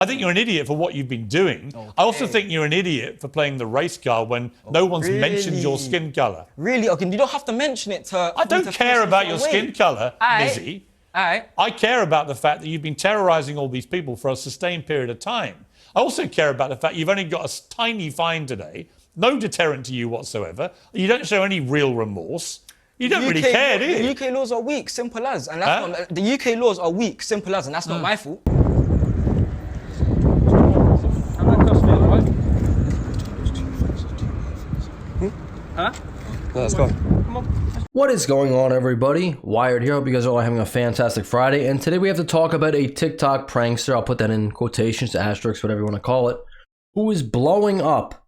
I think you're an idiot for what you've been doing. Okay. I also think you're an idiot for playing the race card when no one's mentioned your skin colour. Really? Okay, you don't have to mention it to... I don't care about your skin colour, Mizzy. I care about the fact that you've been terrorising all these people for a sustained period of time. I also care about the fact you've only got a tiny fine today, no deterrent to you whatsoever. You don't show any real remorse. You don't really care, do you? The UK laws are weak, simple as. And that's not, the UK laws are weak, simple as, and that's not my fault. Huh? Let's go. Come on. What is going on, everybody? Wired here. Hope you guys are all having a fantastic Friday. And today we have to talk about a TikTok prankster. I'll put that in quotations, asterisks, whatever you want to call it. Who is blowing up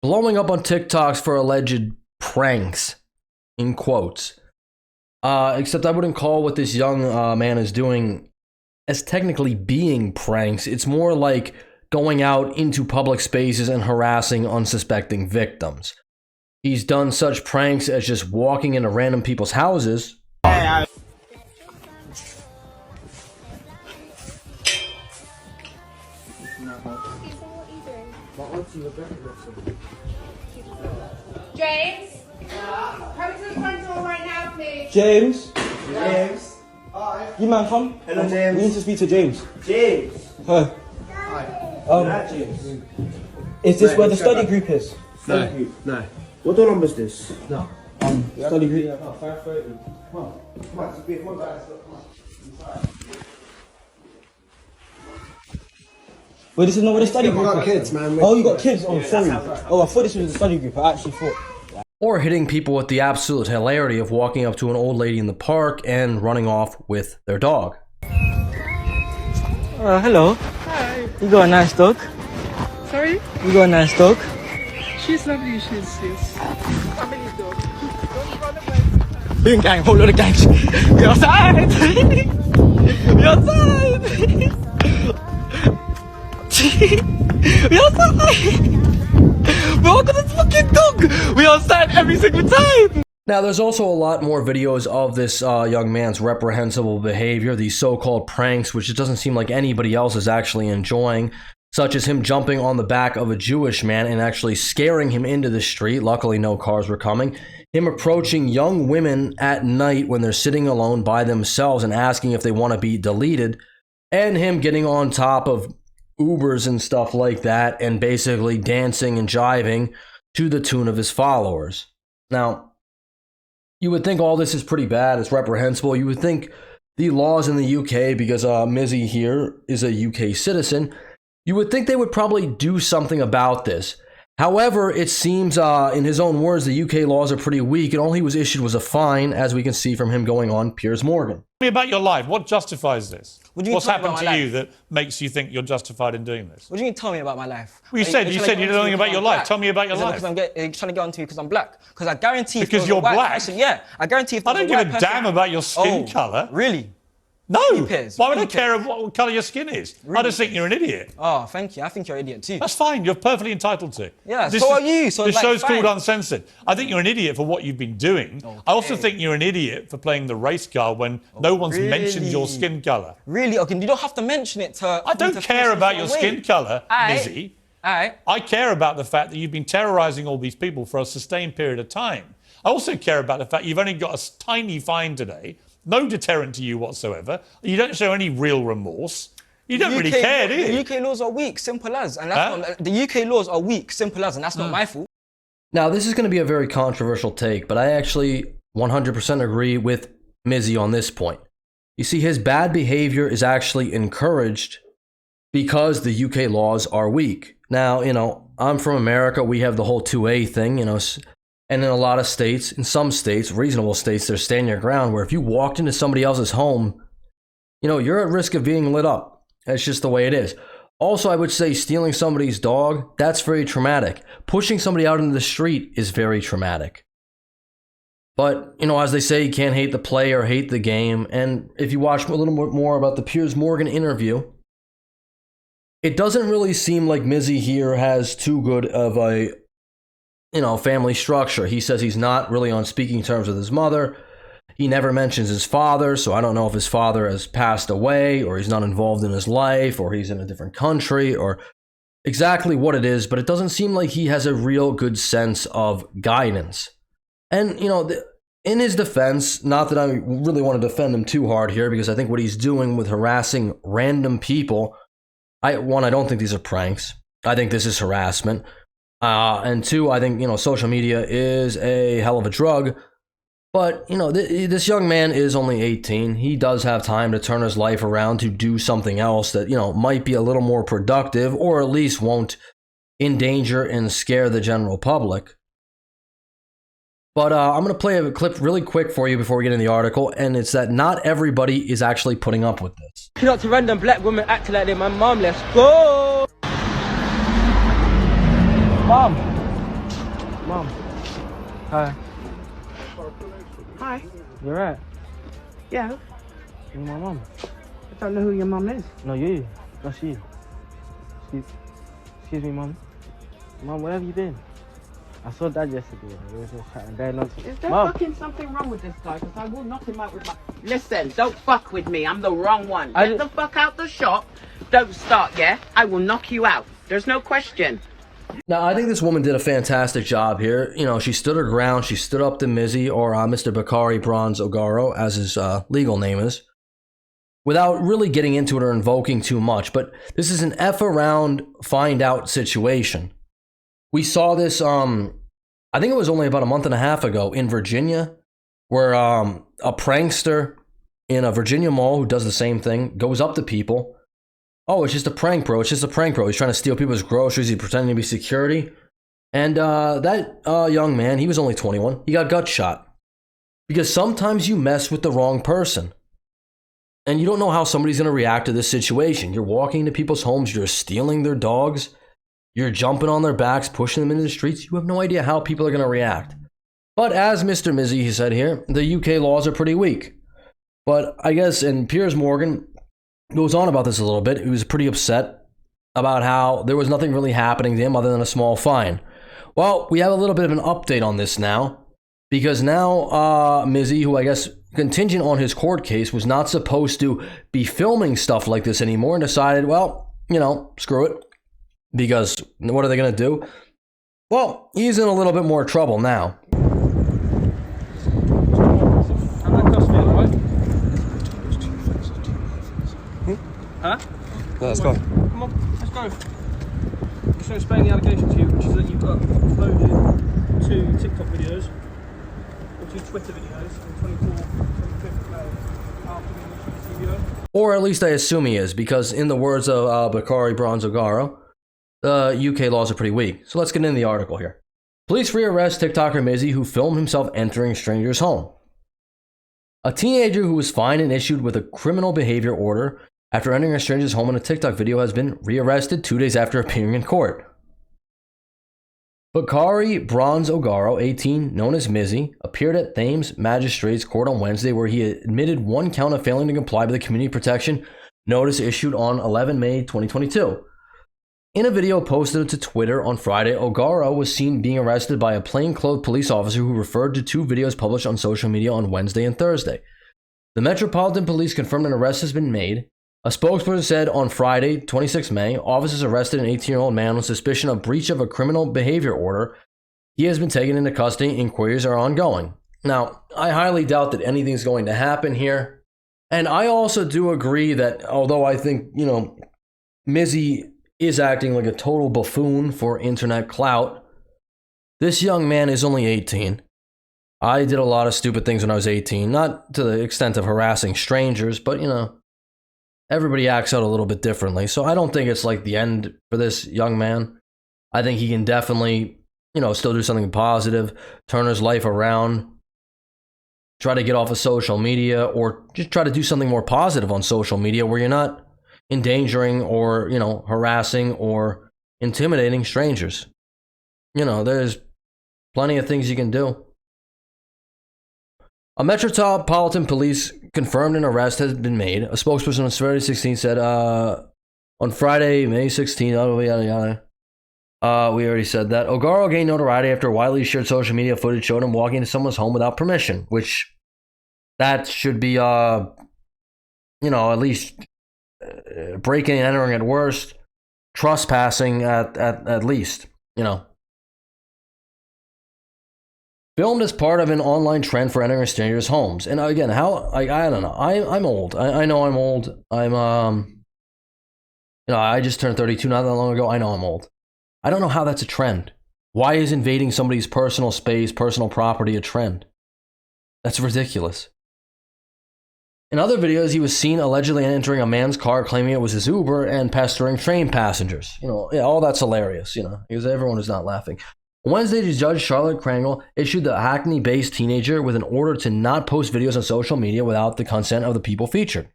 on TikToks for alleged pranks, in quotes. Except I wouldn't call what this young man is doing as technically being pranks. It's more like going out into public spaces and harassing unsuspecting victims. He's done such pranks as just walking into random people's houses. James? Come to the front door right now, please. James? James? You man, come. Hello, James. We need to speak to James. James? Hi. James. Is this where the study group is? No. No. What door number is this? No. Study group. 5:30. Come on. Come on, guys. Wait, this is not where the study group is? We got kids, man. Oh, you got kids? Oh, sorry. Oh, I thought this was the study group. I actually thought. Or hitting people with the absolute hilarity of walking up to an old lady in the park and running off with their dog. Hello. Hi. You got a nice dog? Sorry? You got a nice dog? She's lovely, she's family dog. Don't run away. Boom gang, whole lot of gangs. We outside! We outside! We outside! We're all gonna fucking dog! We outside every single time! Now, there's also a lot more videos of this young man's reprehensible behavior, these so-called pranks, which it doesn't seem like anybody else is actually enjoying, such as him jumping on the back of a Jewish man and actually scaring him into the street. Luckily, no cars were coming. Him approaching young women at night when they're sitting alone by themselves and asking if they want to be deleted, and him getting on top of Ubers and stuff like that and basically dancing and jiving to the tune of his followers. Now, you would think all this is pretty bad, it's reprehensible. You would think the laws in the UK, because Mizzy here is a UK citizen, you would think they would probably do something about this. However, it seems, in his own words, the UK laws are pretty weak, and all he was issued was a fine, as we can see from him going on Piers Morgan. Tell me about your life. What justifies this? What's happened to you life? that makes you think you're justified in doing this? What do you mean tell me about my life? Well, you said you know nothing about your life. Tell me about your life. Because I'm trying to get onto you because I'm black. Because I guarantee if Because there was you're a white black? person, yeah, I guarantee if I there don't was a give white a person, damn about your skin colour. Really? No. Piers, Why would I Piers. care what colour your skin is? I Really? just think you're an idiot. Oh, thank you. I think you're an idiot too. That's fine. You're perfectly entitled to. Yeah, so are you. So this like, show's fine. called Uncensored. I think you're an idiot for what you've been doing. Okay. I also think you're an idiot for playing the race card when no one's mentioned your skin colour. Really? Okay, you don't have to mention it to... I don't care about your skin colour, Mizzy. I care about the fact that you've been terrorising all these people for a sustained period of time. I also care about the fact you've only got a tiny fine today, no deterrent to you whatsoever. You don't show any real remorse. You don't really care, do you? The UK laws are weak, simple as. And that's not, the UK laws are weak, simple as, and that's not my fault. Now, this is going to be a very controversial take, but I actually 100% agree with Mizzy on this point. You see, his bad behavior is actually encouraged because the UK laws are weak. Now, I'm from America. We have the whole 2A thing, and in a lot of states, in some states, reasonable states, there's stand your ground, where if you walked into somebody else's home, you're at risk of being lit up. That's just the way it is. Also, I would say stealing somebody's dog, that's very traumatic. Pushing somebody out into the street is very traumatic. But, as they say, you can't hate the play or hate the game. And if you watch a little bit more about the Piers Morgan interview, it doesn't really seem like Mizzy here has too good of a family structure. He says he's not really on speaking terms with his mother. He never mentions his father, so I don't know if his father has passed away, or he's not involved in his life, or he's in a different country, or exactly what it is, but it doesn't seem like he has a real good sense of guidance. And, you know, in his defense, not that I really want to defend him too hard here, because I think what he's doing with harassing random people, I don't think these are pranks. I think this is harassment. And two, I think, you know, social media is a hell of a drug. But, you know, this young man is only 18. He does have time to turn his life around to do something else that, you know, might be a little more productive, or at least won't endanger and scare the general public. But I'm going to play a clip really quick for you before we get in the article, and it's that not everybody is actually putting up with this. Not to random black women acting like they're my mom. Let's go. Mom. Hi. Hi. You're right. Yeah. You're my mom. I don't know who your mum is. No, you. That's you. Excuse me, mom. Mom, where have you been? I saw Dad yesterday. We were just chatting there nonsense. Is there Mom. fucking something wrong with this guy? Because I will knock him out with my... Listen, don't fuck with me. I'm the wrong one. Get the fuck out the shop. Don't start, yeah? I will knock you out. There's no question. Now, I think this woman did a fantastic job here. You know, she stood her ground. She stood up to Mizzy, or Mr. Bakari Bronze Ogaro, as his legal name is, without really getting into it or invoking too much. But this is an F around, find out situation. We saw this, I think it was only about a month and a half ago in Virginia, where a prankster in a Virginia mall who does the same thing goes up to people. Oh, it's just a prank, bro. It's just a prank, bro. He's trying to steal people's groceries. He's pretending to be security. And that young man, he was only 21. He got gut shot. Because sometimes you mess with the wrong person. And you don't know how somebody's going to react to this situation. You're walking into people's homes. You're stealing their dogs. You're jumping on their backs, pushing them into the streets. You have no idea how people are going to react. But as Mr. Mizzy said here, the UK laws are pretty weak. But I guess, and Piers Morgan goes on about this a little bit. He was pretty upset about how there was nothing really happening to him other than a small fine. Well, we have a little bit of an update on this now, because now Mizzy, who I guess contingent on his court case, was not supposed to be filming stuff like this anymore, and decided, well, you know, screw it. Because what are they going to do? Well, he's in a little bit more trouble now. Huh? No, let's go. Come on, let's go. I'm just going to explain the allegation to you, which is that you've got uploaded 2 TikTok videos, or 2 Twitter videos, on 25th of May, after the video. Or at least I assume he is, because in the words of Bakari Bronze Ogaro, the UK laws are pretty weak. So let's get into the article here. Police rearrest TikToker Mizzy, who filmed himself entering stranger's home. A teenager who was fined and issued with a criminal behavior order after entering a stranger's home in a TikTok video has been rearrested 2 days after appearing in court. Bakari Bronze Ogaro, 18, known as Mizzy, appeared at Thames Magistrates Court on Wednesday, where he admitted 1 count of failing to comply with the community protection notice issued on 11 May 2022. In a video posted to Twitter on Friday, Ogaro was seen being arrested by a plainclothes police officer who referred to 2 videos published on social media on Wednesday and Thursday. The Metropolitan Police confirmed an arrest has been made. A spokesperson said on Friday, 26 May, officers arrested an 18-year-old man on suspicion of breach of a criminal behavior order. He has been taken into custody. Inquiries are ongoing. Now, I highly doubt that anything's going to happen here. And I also do agree that, although I think, you know, Mizzy is acting like a total buffoon for internet clout, this young man is only 18. I did a lot of stupid things when I was 18, not to the extent of harassing strangers, but, you know, everybody acts out a little bit differently. So I don't think it's like the end for this young man. I think he can definitely, you know, still do something positive, turn his life around, try to get off of social media, or just try to do something more positive on social media where you're not endangering or, you know, harassing or intimidating strangers. You know, there's plenty of things you can do. A Metropolitan Police confirmed an arrest has been made. A spokesperson on Friday 16 said, on Friday, May 16, yada, yada. We already said that. Ogaro gained notoriety after widely shared social media footage showed him walking into someone's home without permission, which that should be, at least breaking and entering at worst, trespassing at least, Filmed as part of an online trend for entering strangers' homes. And again, I don't know. I'm old. I know I'm old. I just turned 32 not that long ago. I know I'm old. I don't know how that's a trend. Why is invading somebody's personal space, personal property a trend? That's ridiculous. In other videos, he was seen allegedly entering a man's car, claiming it was his Uber, and pestering train passengers. All that's hilarious, because everyone is not laughing. On Wednesday, Judge Charlotte Krangle issued the Hackney-based teenager with an order to not post videos on social media without the consent of the people featured.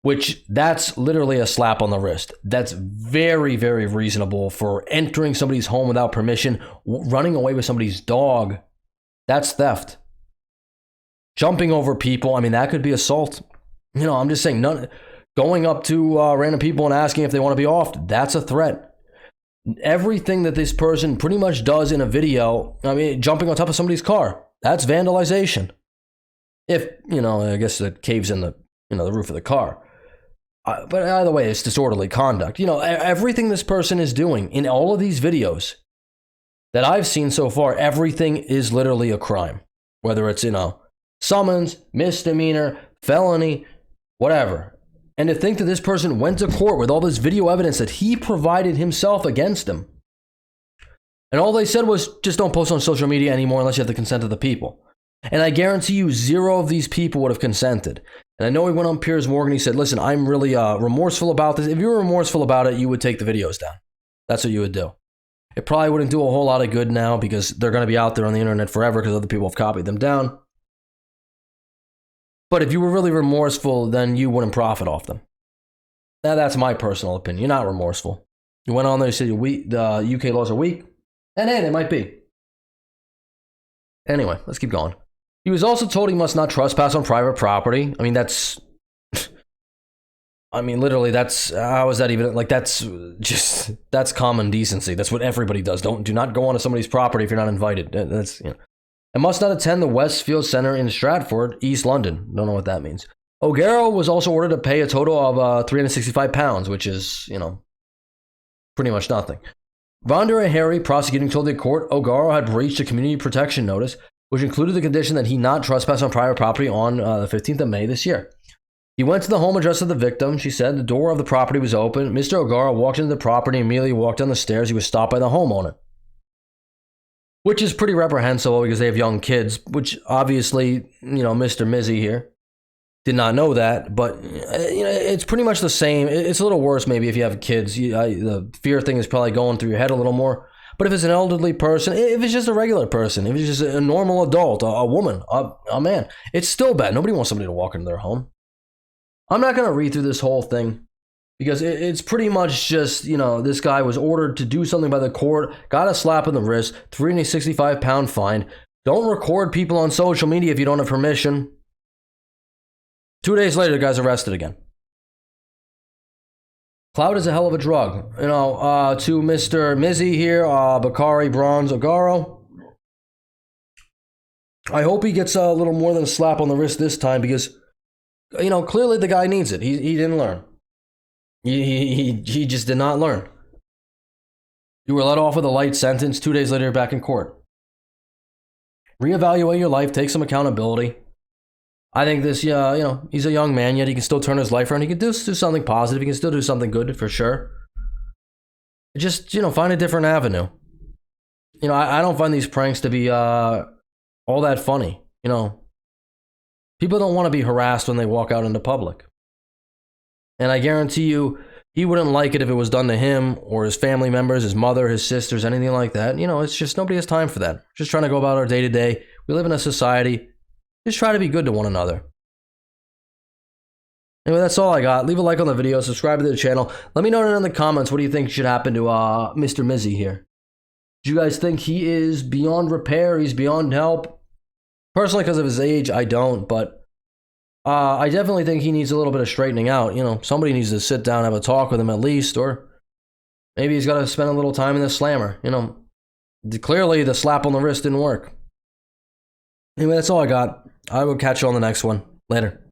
Which, that's literally a slap on the wrist. That's very, very reasonable for entering somebody's home without permission, running away with somebody's dog. That's theft. Jumping over people, that could be assault. I'm just saying, going up to random people and asking if they want to be offed, that's a threat. Everything that this person pretty much does in a video, jumping on top of somebody's car, that's vandalization. If, I guess it caves in the roof of the car. But either way, it's disorderly conduct. Everything this person is doing in all of these videos that I've seen so far, everything is literally a crime. Whether it's, summons, misdemeanor, felony, whatever. And to think that this person went to court with all this video evidence that he provided himself against him. And all they said was, just don't post on social media anymore unless you have the consent of the people. And I guarantee you, 0 of these people would have consented. And I know he went on Piers Morgan. He said, listen, I'm really remorseful about this. If you were remorseful about it, you would take the videos down. That's what you would do. It probably wouldn't do a whole lot of good now because they're going to be out there on the internet forever because other people have copied them down. But if you were really remorseful, then you wouldn't profit off them. Now, that's my personal opinion. You're not remorseful. You went on there and said the UK laws are weak. And hey, they might be. Anyway, let's keep going. He was also told he must not trespass on private property. That's... literally, that's... How is that even... That's common decency. That's what everybody does. Do not go onto somebody's property if you're not invited. That's, And must not attend the Westfield Centre in Stratford, East London. Don't know what that means. O'Gara was also ordered to pay a total of £365, which is, pretty much nothing. Vonda and Harry, prosecuting, told the court O'Gara had breached a community protection notice, which included the condition that he not trespass on private property on the 15th of May this year. He went to the home address of the victim. She said the door of the property was open. Mr. O'Gara walked into the property and immediately walked down the stairs. He was stopped by the homeowner. Which is pretty reprehensible because they have young kids, which obviously, Mr. Mizzy here did not know that, but it's pretty much the same. It's a little worse maybe if you have kids. The fear thing is probably going through your head a little more. But if it's an elderly person, if it's just a regular person, if it's just a normal adult, a woman, a man, it's still bad. Nobody wants somebody to walk into their home. I'm not going to read through this whole thing because it's pretty much just, this guy was ordered to do something by the court, got a slap on the wrist, £365 fine. Don't record people on social media if you don't have permission. 2 days later, the guy's arrested again. Cloud is a hell of a drug. To Mr. Mizzy here, Bakari Bronze Ogaro. I hope he gets a little more than a slap on the wrist this time because, clearly the guy needs it. He didn't learn. He just did not learn. You were let off with a light sentence. 2 days later, you're back in court. Reevaluate your life. Take some accountability. I think this, he's a young man, yet he can still turn his life around. He can do something positive. He can still do something good, for sure. Just, find a different avenue. I don't find these pranks to be all that funny. People don't want to be harassed when they walk out into public. And I guarantee you, he wouldn't like it if it was done to him or his family members, his mother, his sisters, anything like that. It's just nobody has time for that. Just trying to go about our day-to-day. We live in a society. Just try to be good to one another. Anyway, that's all I got. Leave a like on the video. Subscribe to the channel. Let me know in the comments what do you think should happen to Mr. Mizzy here. Do you guys think he is beyond repair? He's beyond help? Personally, because of his age, I don't. But I definitely think he needs a little bit of straightening out. Somebody needs to sit down and have a talk with him at least. Or maybe he's got to spend a little time in the slammer. Clearly the slap on the wrist didn't work. Anyway, that's all I got. I will catch you on the next one. Later.